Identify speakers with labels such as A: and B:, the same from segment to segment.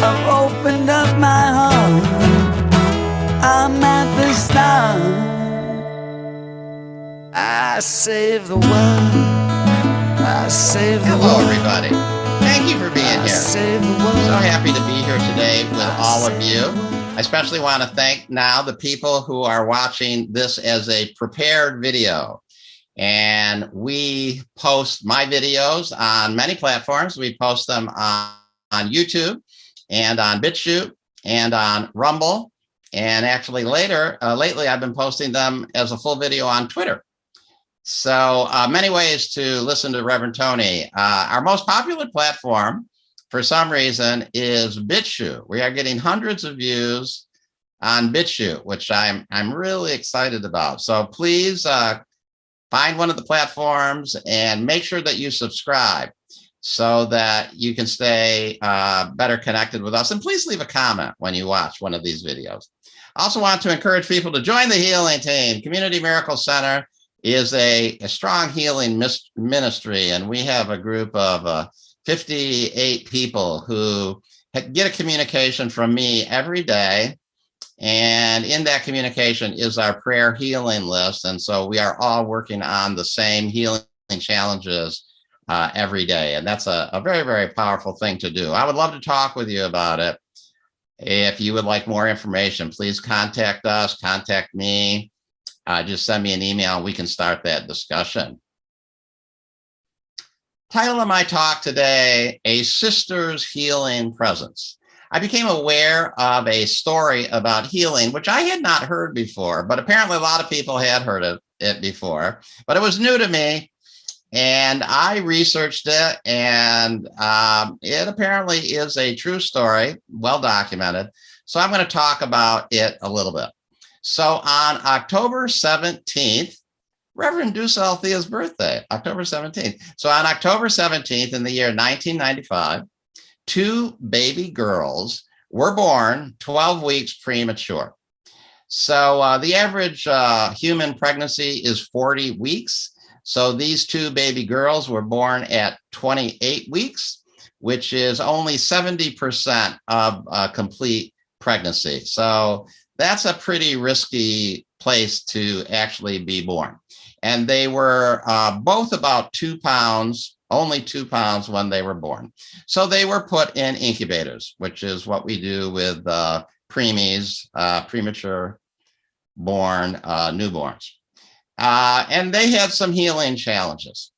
A: I've opened up my heart. I'm at the start. I save the world. I save the world.
B: Hello, everybody. Thank you for being
A: I
B: here.
A: save the world.
B: So happy to be here today with all of you. I especially want to thank now the people who are watching this as a prepared video. And we post my videos on many platforms. We post them on YouTube and on BitChute and on Rumble. And actually lately, I've been posting them as a full video on Twitter. So many ways to listen to Reverend Tony. Our most popular platform, for some reason, is BitChute. We are getting hundreds of views on BitChute, which I'm really excited about. So please find one of the platforms and make sure that you subscribe so that you can stay better connected with us. And please leave a comment when you watch one of these videos. I also want to encourage people to join the healing team. Community Miracle Center is a strong healing ministry, and we have a group of 58 people who get a communication from me every day. And in that communication is our prayer healing list. And so we are all working on the same healing challenges every day. And that's a very, very powerful thing to do. I would love to talk with you about it. If you would like more information, please contact us, contact me. Just send me an email and we can start that discussion. Title of my talk today, A Sister's Healing Presence. I became aware of a story about healing, which I had not heard before, but apparently a lot of people had heard of it before, but it was new to me. And I researched it, and it apparently is a true story, well documented. So I'm going to talk about it a little bit. So on October 17th, Reverend Deuce Althea's birthday, October 17th. So on October 17th in the year 1995, two baby girls were born 12 weeks premature. So the average human pregnancy is 40 weeks. So these two baby girls were born at 28 weeks, which is only 70% of a complete pregnancy. So that's a pretty risky place to actually be born. And they were both about 2 pounds, only 2 pounds when they were born. So they were put in incubators, which is what we do with preemies, premature born newborns. And they had some healing challenges,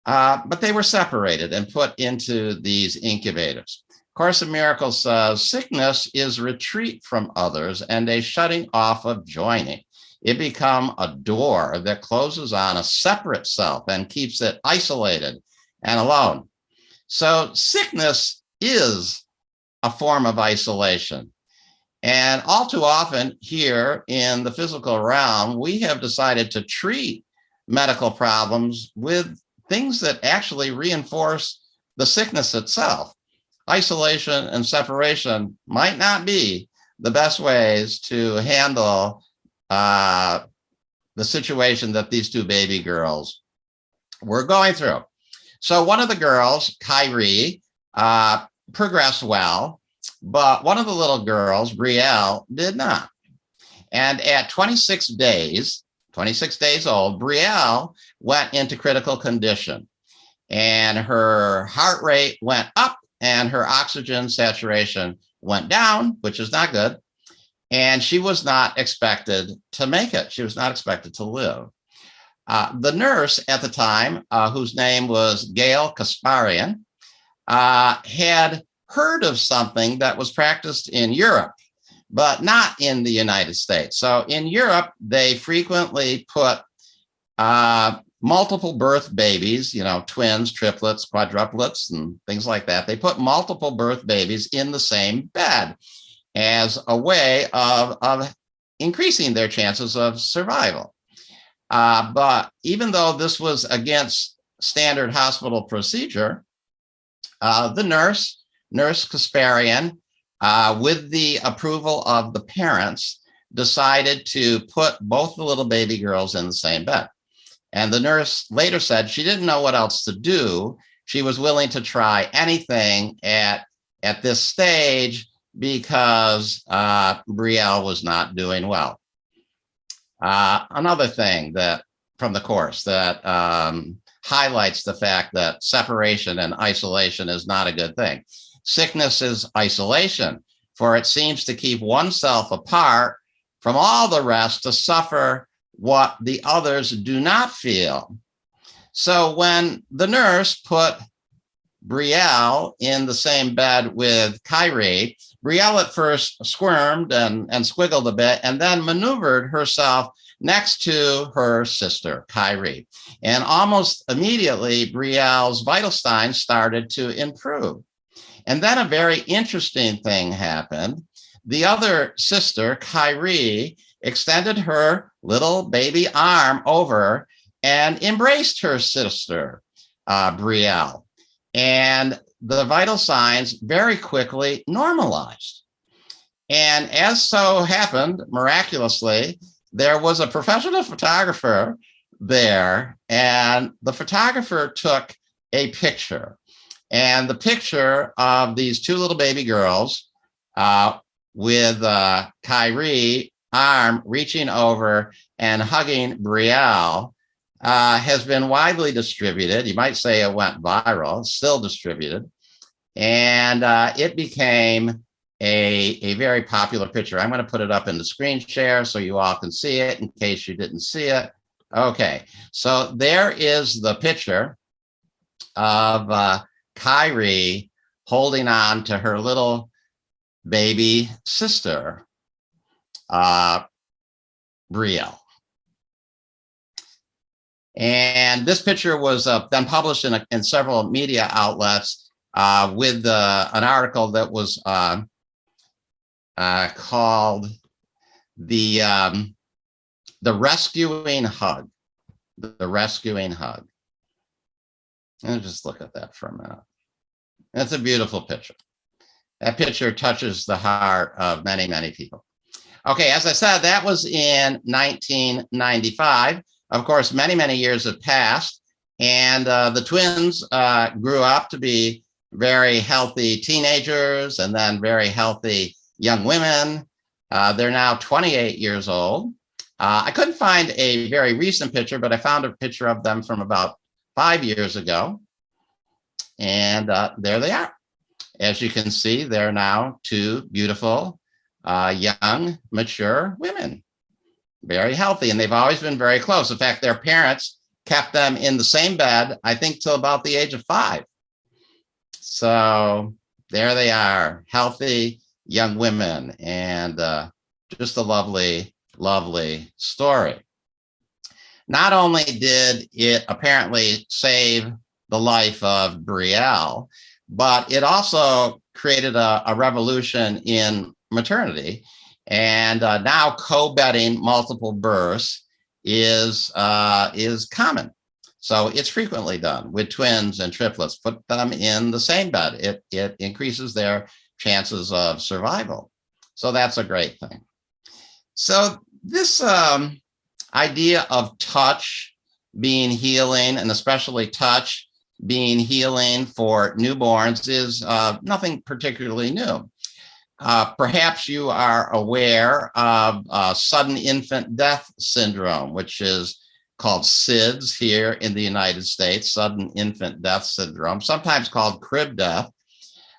B: but they were separated and put into these incubators. Course in Miracles says, sickness is retreat from others and a shutting off of joining. It becomes a door that closes on a separate self and keeps it isolated and alone. So sickness is a form of isolation. And all too often here in the physical realm, we have decided to treat medical problems with things that actually reinforce the sickness itself. Isolation and separation might not be the best ways to handle the situation that these two baby girls were going through. So one of the girls, Kyrie, progressed well, but one of the little girls, Brielle, did not. And at 26 days old, Brielle went into critical condition, and her heart rate went up and her oxygen saturation went down, which is not good. And she was not expected to make it. She was not expected to live. The nurse at the time, whose name was Gale Kasparian, had heard of something that was practiced in Europe, but not in the United States. So in Europe, they frequently put multiple birth babies, twins, triplets, quadruplets, and things like that. They put multiple birth babies in the same bed as a way of increasing their chances of survival. But even though this was against standard hospital procedure, the nurse Kasparian, with the approval of the parents, decided to put both the little baby girls in the same bed. And the nurse later said she didn't know what else to do. She was willing to try anything at at this stage because Brielle was not doing well. Another thing that from the course that highlights the fact that separation and isolation is not a good thing. Sickness is isolation, for it seems to keep oneself apart from all the rest to suffer what the others do not feel. So when the nurse put Brielle in the same bed with Kyrie, Brielle at first squirmed and squiggled a bit, and then maneuvered herself next to her sister, Kyrie. And almost immediately, Brielle's vital signs started to improve. And then a very interesting thing happened. The other sister, Kyrie, extended her little baby arm over and embraced her sister, Brielle. And the vital signs very quickly normalized. And as so happened, miraculously, there was a professional photographer there, and the photographer took a picture. And the picture of these two little baby girls with Kyrie arm reaching over and hugging Brielle has been widely distributed. You might say it went viral, still distributed. And it became a very popular picture. I'm going to put it up in the screen share so you all can see it in case you didn't see it. Okay, so there is the picture of Kyrie holding on to her little baby sister, Brielle. And this picture was then published in several media outlets with an article that was called the Rescuing Hug. The Rescuing Hug. Let's just look at that for a minute. That's a beautiful picture. That picture touches the heart of many, many people. Okay, as I said, that was in 1995. Of course, many, many years have passed, and the twins grew up to be very healthy teenagers and then very healthy young women. They're now 28 years old. I couldn't find a very recent picture, but I found a picture of them from about 5 years ago. And there they are. As you can see, they're now two beautiful, young, mature women. Very healthy, and they've always been very close. In fact, their parents kept them in the same bed, I think, till about the age of 5. So there they are, healthy young women, and just a lovely, lovely story. Not only did it apparently save the life of Brielle, but it also created a revolution in maternity. And now co-bedding multiple births is common. So it's frequently done with twins and triplets. Put them in the same bed. It increases their chances of survival. So that's a great thing. So this idea of touch being healing, and especially touch being healing for newborns, is nothing particularly new. Perhaps you are aware of sudden infant death syndrome, which is called SIDS here in the United States, sudden infant death syndrome, sometimes called crib death,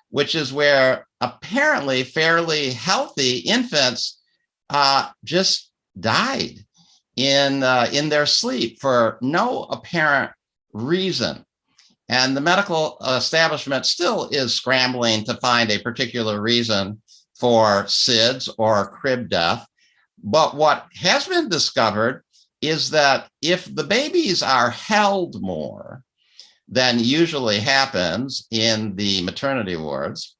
B: which is where apparently fairly healthy infants just died in their sleep for no apparent reason. And the medical establishment still is scrambling to find a particular reason for SIDS or crib death. But what has been discovered is that if the babies are held more than usually happens in the maternity wards,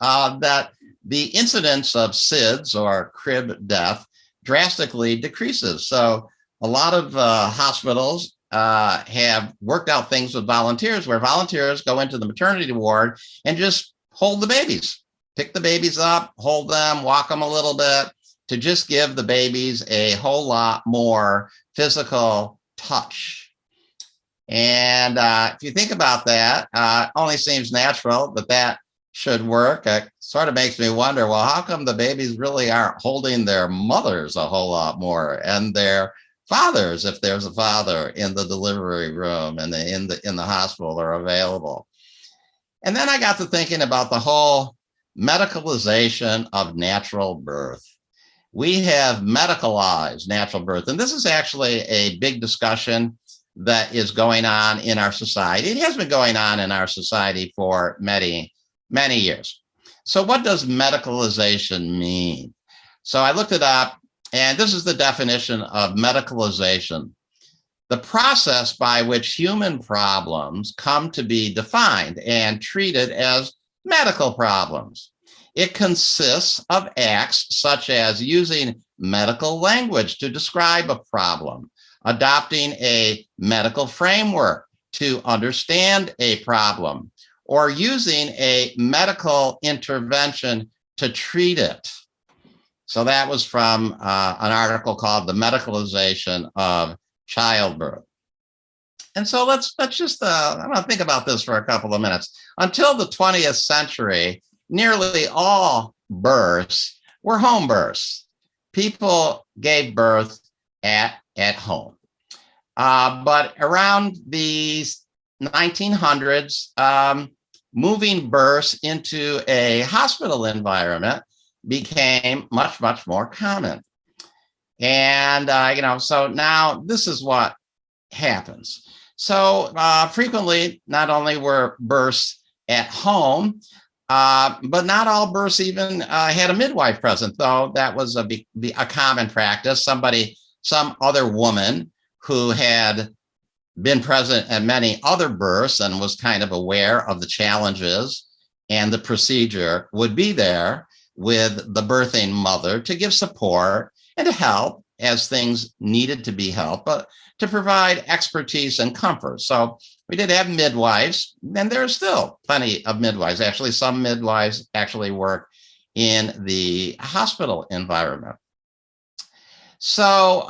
B: that the incidence of SIDS or crib death drastically decreases. So a lot of hospitals have worked out things with volunteers where volunteers go into the maternity ward and just hold the babies, pick the babies up, hold them, walk them a little bit, to just give the babies a whole lot more physical touch. And if you think about that, it only seems natural that should work, it sort of makes me wonder, well, how come the babies really aren't holding their mothers a whole lot more, and their fathers, if there's a father in the delivery room and in the hospital, are available? And then I got to thinking about the whole medicalization of natural birth. We have medicalized natural birth, and this is actually a big discussion that is going on in our society. It has been going on in our society for many, many years. So what does medicalization mean? So I looked it up, and this is the definition of medicalization: the process by which human problems come to be defined and treated as medical problems. It consists of acts such as using medical language to describe a problem, adopting a medical framework to understand a problem, or using a medical intervention to treat it. So that was from an article called The Medicalization of Childbirth. And so let's just, I'm going to think about this for a couple of minutes. Until the 20th century, nearly all births were home births. People gave birth at home. But around the 1900s, moving births into a hospital environment became much, much more common. And, so now this is what happens. So frequently, not only were births at home, but not all births even had a midwife present, though that was a common practice. Some other woman who had been present at many other births and was kind of aware of the challenges and the procedure would be there with the birthing mother to give support and to help as things needed to be helped, but to provide expertise and comfort. So we did have midwives, and there's still plenty of midwives. Actually, some midwives actually work in the hospital environment. So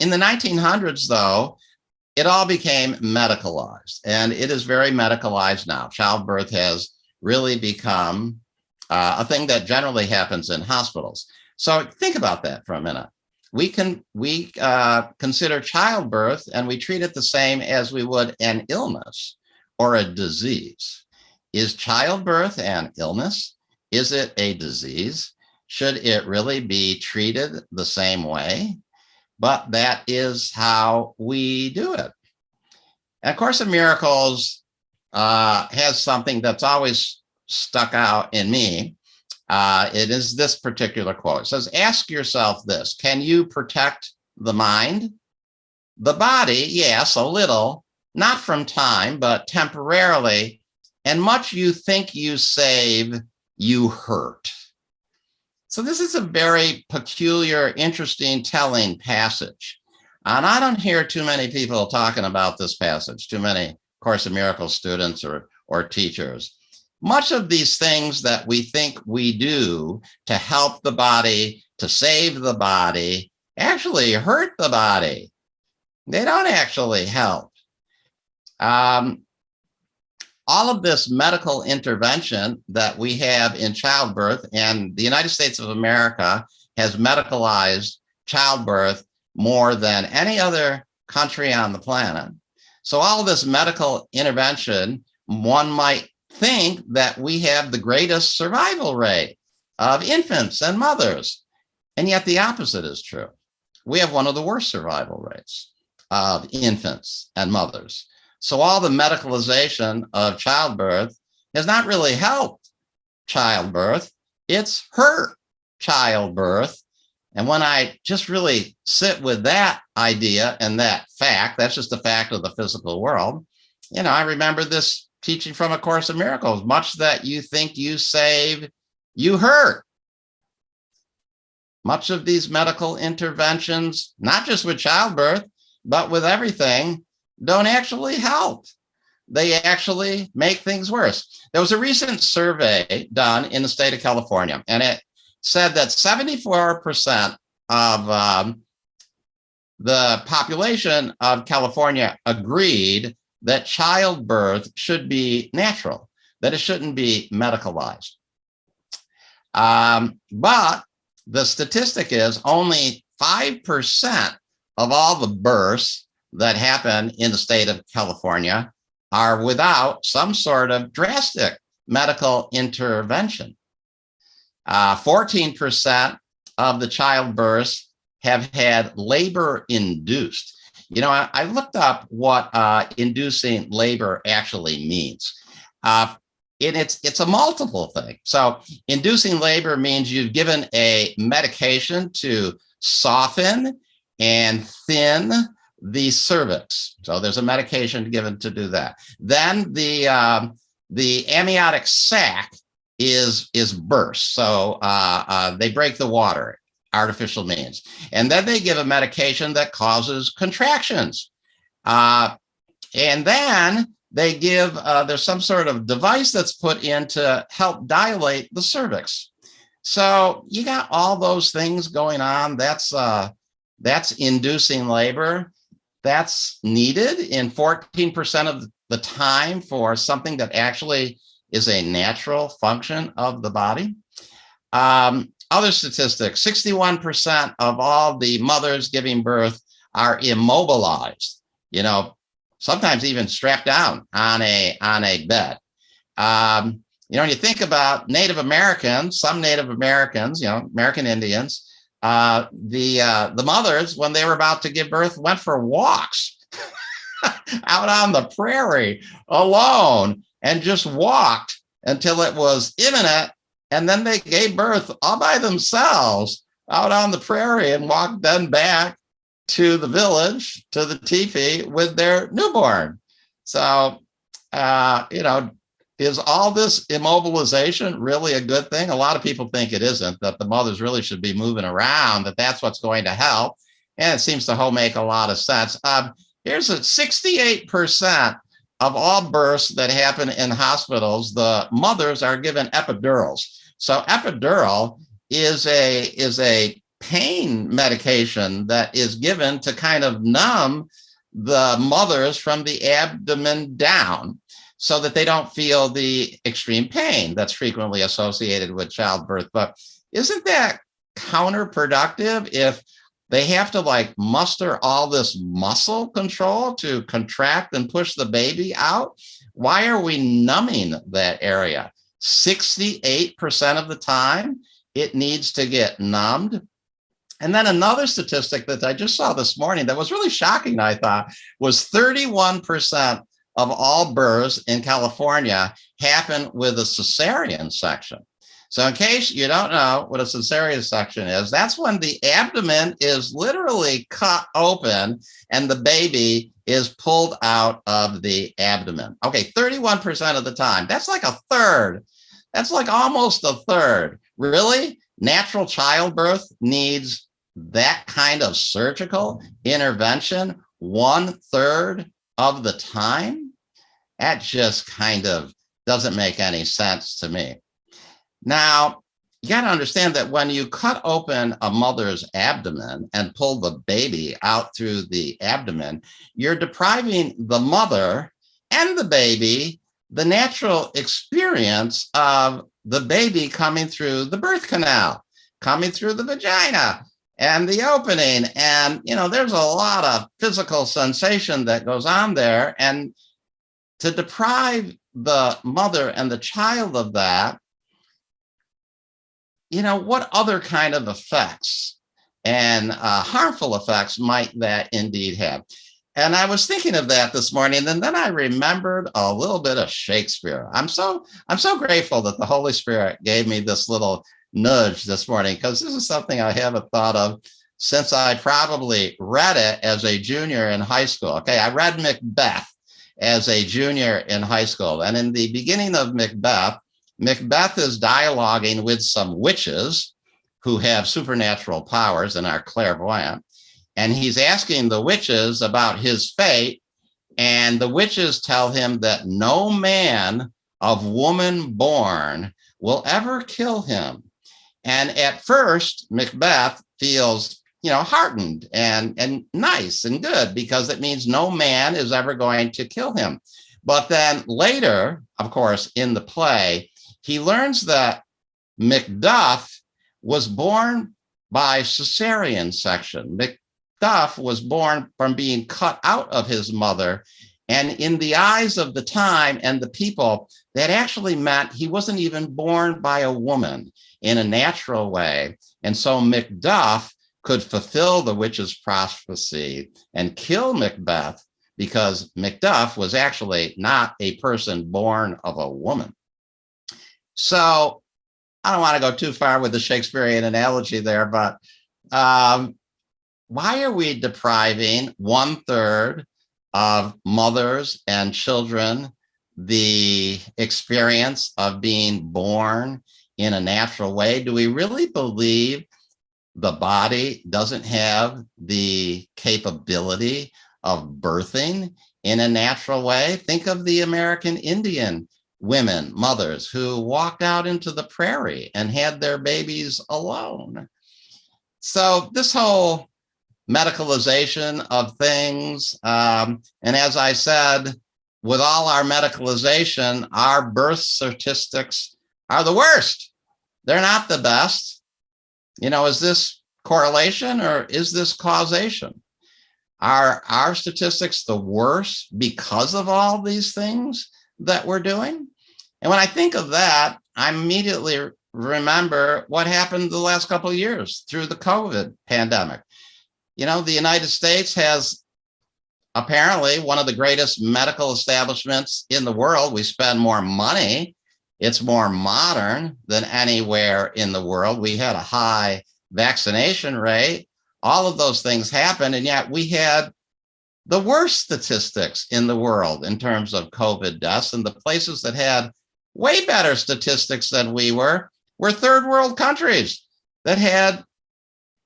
B: in the 1900s, though, it all became medicalized, and it is very medicalized now. Childbirth has really become a thing that generally happens in hospitals. So think about that for a minute. We consider childbirth, and we treat it the same as we would an illness or a disease. Is childbirth an illness? Is it a disease? Should it really be treated the same way? But that is how we do it. And A Course in Miracles has something that's always stuck out in me. It is this particular quote. It says, ask yourself this: can you protect the mind? The body, yes, a little, not from time, but temporarily. And much you think you save, you hurt. So this is a very peculiar, interesting, telling passage. And I don't hear too many people talking about this passage, too many Course in Miracles students or teachers. Much of these things that we think we do to help the body, to save the body, actually hurt the body. They don't actually help. All of this medical intervention that we have in childbirth, and the United States of America has medicalized childbirth more than any other country on the planet. So all of this medical intervention, one might think that we have the greatest survival rate of infants and mothers. And yet the opposite is true. We have one of the worst survival rates of infants and mothers. So all the medicalization of childbirth has not really helped childbirth. It's hurt childbirth. And when I just really sit with that idea and that fact, that's just a fact of the physical world. I remember this teaching from A Course in Miracles: much that you think you save, you hurt. Much of these medical interventions, not just with childbirth, but with everything, don't actually help. They actually make things worse. There was a recent survey done in the state of California, and it said that 74% of the population of California agreed that childbirth should be natural, that it shouldn't be medicalized. But the statistic is only 5% of all the births that happen in the state of California are without some sort of drastic medical intervention. 14% of the childbirths have had labor induced. You know, I looked up what inducing labor actually means. And it's a multiple thing. So inducing labor means you've given a medication to soften and thin the cervix. So there's a medication given to do that. Then the amniotic sac is burst. So they break the water, artificial means. And then they give a medication that causes contractions. And then they give, there's some sort of device that's put in to help dilate the cervix. So you got all those things going on. That's inducing labor. That's needed in 14% of the time for something that actually is a natural function of the body. Other statistics, 61% of all the mothers giving birth are immobilized, you know, sometimes even strapped down on a bed. You know, when you think about Native Americans, some Native Americans, you know, American Indians, the mothers, when they were about to give birth, went for walks out on the prairie alone and just walked until it was imminent. And then they gave birth all by themselves out on the prairie and walked then back to the village, to the teepee with their newborn. So, you know, is all this immobilization really a good thing? A lot of people think it isn't, that the mothers really should be moving around, that that's what's going to help. And it seems to make a lot of sense. Here's 68% of all births that happen in hospitals, the mothers are given epidurals. So epidural is a pain medication that is given to kind of numb the mothers from the abdomen down so that they don't feel the extreme pain that's frequently associated with childbirth. But isn't that counterproductive if they have to like muster all this muscle control to contract and push the baby out? Why are we numbing that area? 68% of the time, it needs to get numbed. And then another statistic that I just saw this morning that was really shocking, I thought, was 31% of all births in California happen with a cesarean section. So in case you don't know what a cesarean section is, that's when the abdomen is literally cut open and the baby is pulled out of the abdomen. Okay, 31% of the time. That's like a third. That's like almost a third. Really? Natural childbirth needs that kind of surgical intervention 1/3 of the time? That just kind of doesn't make any sense to me. Now, you got to understand that when you cut open a mother's abdomen and pull the baby out through the abdomen, you're depriving the mother and the baby the natural experience of the baby coming through the birth canal, coming through the vagina and the opening. And, you know, there's a lot of physical sensation that goes on there. And to deprive the mother and the child of that, you know, what other kind of effects and harmful effects might that indeed have? And I was thinking of that this morning, and then I remembered a little bit of Shakespeare. I'm so grateful that the Holy Spirit gave me this little nudge this morning, because this is something I haven't thought of since I probably read it as a junior in high school. Okay, I read Macbeth as a junior in high school. And in the beginning of Macbeth, Macbeth is dialoguing with some witches who have supernatural powers and are clairvoyant. And he's asking the witches about his fate. And the witches tell him that no man of woman born will ever kill him. And at first, Macbeth feels, you know, heartened and nice and good, because it means no man is ever going to kill him. But then later, of course, in the play, he learns that Macduff was born by cesarean section. Macduff was born from being cut out of his mother. And in the eyes of the time and the people, that actually meant he wasn't even born by a woman in a natural way. And so Macduff could fulfill the witch's prophecy and kill Macbeth, because Macduff was actually not a person born of a woman. So I don't want to go too far with the Shakespearean analogy there, but why are we depriving 1/3 of mothers and children the experience of being born in a natural way? Do we really believe the body doesn't have the capability of birthing in a natural way? Think of the American Indian women, mothers who walked out into the prairie and had their babies alone. So this whole medicalization of things, and as I said, with all our medicalization, our birth statistics are the worst. They're not the best. Is this correlation or is this causation? Are our statistics the worst because of all these things that we're doing? And when I think of that, I immediately remember what happened the last couple of years through the COVID pandemic. The United States has apparently one of the greatest medical establishments in the world. We spend more money. It's more modern than anywhere in the world. We had a high vaccination rate. All of those things happened, and yet we had the worst statistics in the world in terms of COVID deaths. And the places that had way better statistics than we were third world countries that had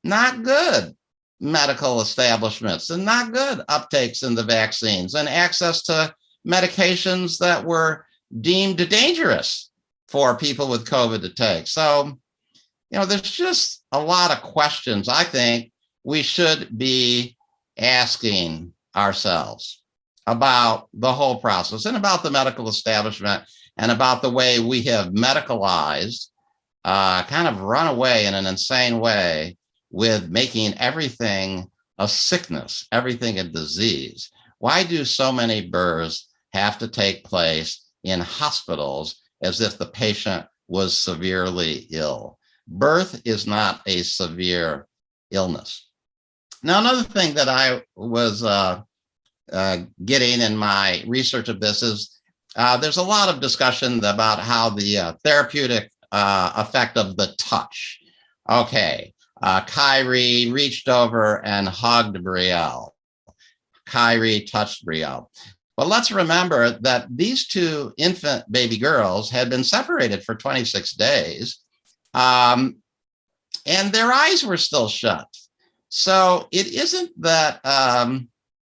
B: not good medical establishments and not good uptakes in the vaccines and access to medications that were deemed dangerous for people with COVID to take. So, there's just a lot of questions I think we should be asking ourselves about the whole process and about the medical establishment and about the way we have medicalized, kind of run away in an insane way with making everything a sickness, everything a disease. Why do so many births have to take place in hospitals as if the patient was severely ill? Birth is not a severe illness. Now, another thing that I was getting in my research of this is there's a lot of discussion about how the therapeutic effect of the touch. Okay, Kyrie reached over and hugged Brielle. Kyrie touched Brielle. But let's remember that these two infant baby girls had been separated for 26 days, and their eyes were still shut. So it isn't that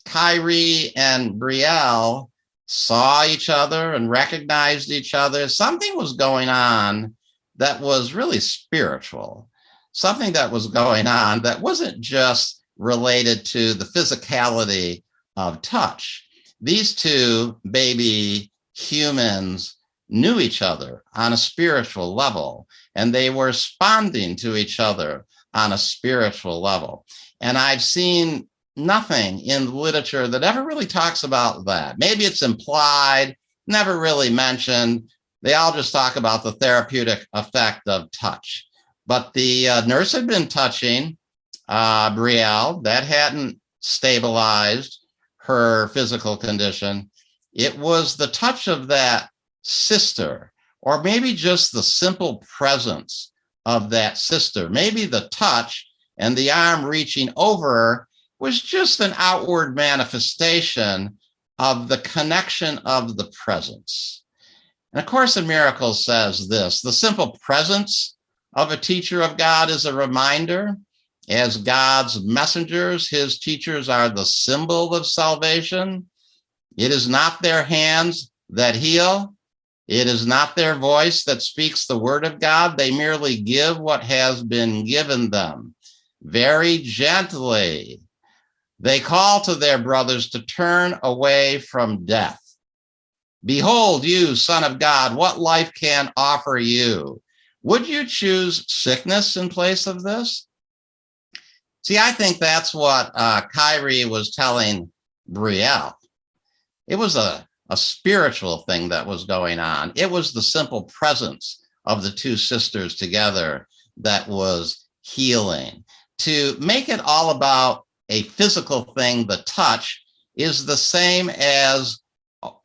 B: Kyrie and Brielle saw each other and recognized each other. Something was going on that was really spiritual. Something that was going on that wasn't just related to the physicality of touch. These two baby humans knew each other on a spiritual level, and they were responding to each other on a spiritual level. And I've seen nothing in literature that ever really talks about that. Maybe it's implied, never really mentioned. They all just talk about the therapeutic effect of touch. But the nurse had been touching Brielle. That hadn't stabilized her physical condition. It was the touch of that sister, or maybe just the simple presence of that sister. Maybe the touch and the arm reaching over her was just an outward manifestation of the connection of the presence. And A Course in Miracles says this: the simple presence of a teacher of God is a reminder. As God's messengers, his teachers are the symbol of salvation. It is not their hands that heal. It is not their voice that speaks the word of God. They merely give what has been given them. Very gently, they call to their brothers to turn away from death. Behold, you, Son of God, what life can offer you? Would you choose sickness in place of this? See, I think that's what Kyrie was telling Brielle. It was a spiritual thing that was going on. It was the simple presence of the two sisters together that was healing. To make it all about a physical thing, the touch, is the same as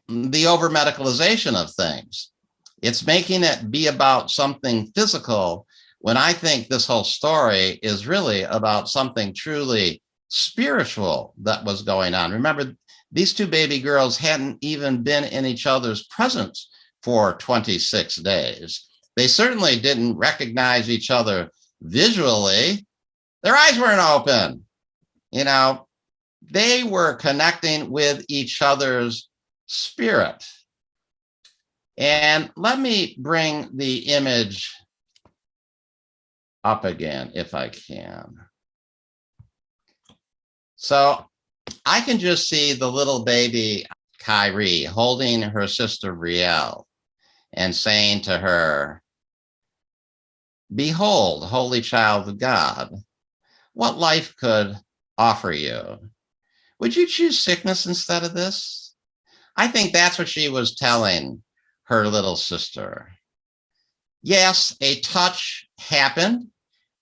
B: the over medicalization of things. It's making it be about something physical when I think this whole story is really about something truly spiritual that was going on. Remember, these two baby girls hadn't even been in each other's presence for 26 days. They certainly didn't recognize each other visually. Their eyes weren't open. You know, they were connecting with each other's spirit. And let me bring the image up again, if I can. So I can just see the little baby Kyrie holding her sister Brielle and saying to her, behold, holy child of God, what life could offer you? Would you choose sickness instead of this? I think that's what she was telling her little sister. Yes, a touch happened,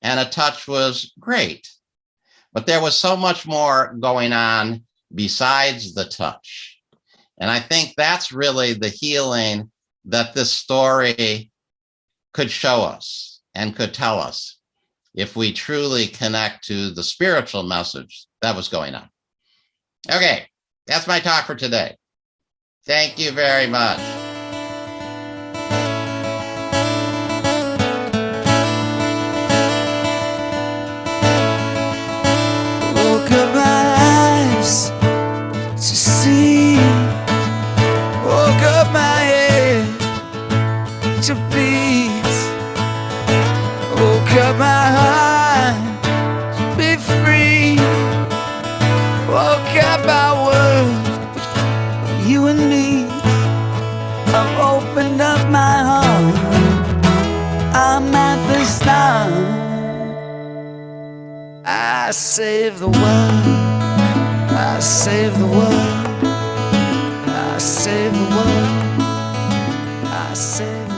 B: and a touch was great, but there was so much more going on besides the touch. And I think that's really the healing that this story could show us and could tell us if we truly connect to the spiritual message that was going on. Okay, that's my talk for today. Thank you very much.
A: Woke up my eyes to see, woke up my head to beat, woke up my heart to be free, woke up our world with you and me. I've opened up my heart, I'm at the start. I save the world, I save the world, I save the world, I save the world.